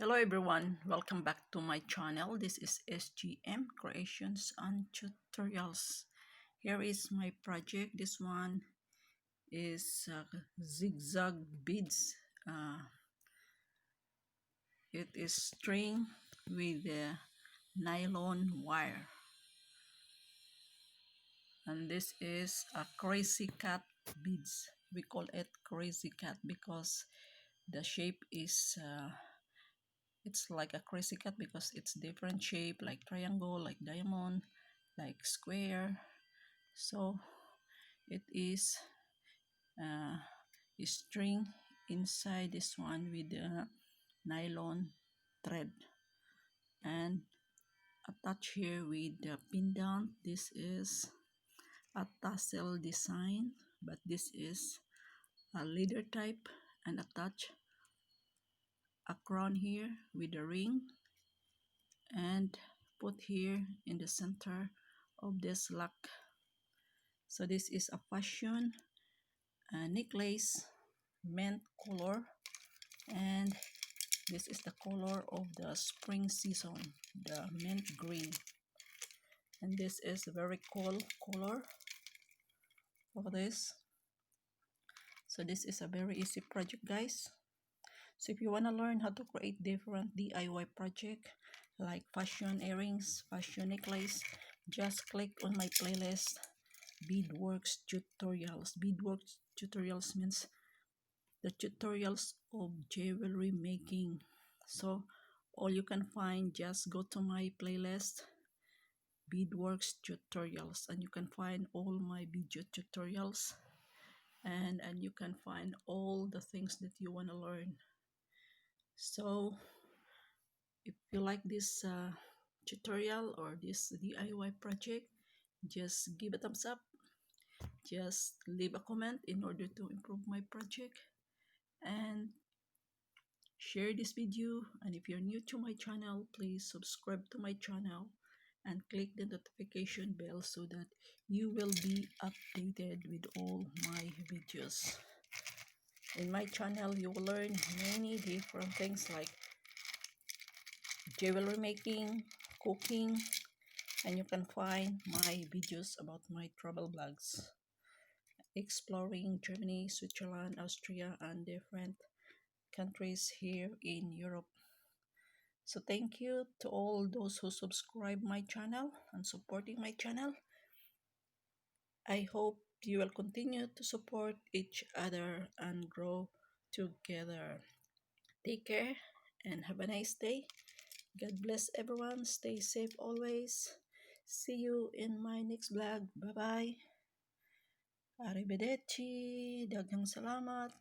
Hello everyone, welcome back to my channel. This is S.G.M Creations and Tutorials. Here is my project. This one is zigzag beads. It is string with nylon wire, and this is a crazy cat beads. We call it crazy cat because the shape is it's like a crazy cat because it's different shape, like triangle, like diamond, like square. So it is a string inside this one with a nylon thread and attached here with the pendant. This is a tassel design, but this is a leather type, and attach a crown here with a ring and put here in the center of this lock. So this is a fashion necklace, mint color, and this is the color of the spring season, the mint green, and this is a very cool color for this. So this is a very easy project, guys. So if you want to learn how to create different DIY project like fashion earrings, fashion necklace, just click on my playlist beadworks tutorials. Beadworks tutorials means the tutorials of jewelry making. So all you can find, just go to my playlist beadworks tutorials, and you can find all my video tutorials, and you can find all the things that you want to learn. So if you like this tutorial or this DIY project, just give a thumbs up, just leave a comment in order to improve my project, and share this video. And if you're new to my channel, please subscribe to my channel and click the notification bell so that you will be updated with all my videos. In my channel, you will learn many different things like jewelry making, cooking, and you can find my videos about my travel blogs, exploring Germany, Switzerland, Austria, and different countries here in Europe. So thank you to all those who subscribe my channel and supporting my channel. I hope you will continue to support each other and grow together. Take care and have a nice day. God bless everyone. Stay safe always. See you in my next vlog. Bye-bye. Arrivederci. Daghang salamat.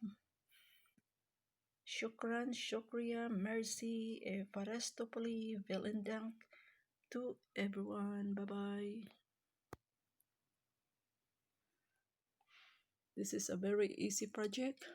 Shukran, shukriya, merci, e farestopoli, vielen dank to everyone. Bye-bye. This is a very easy project.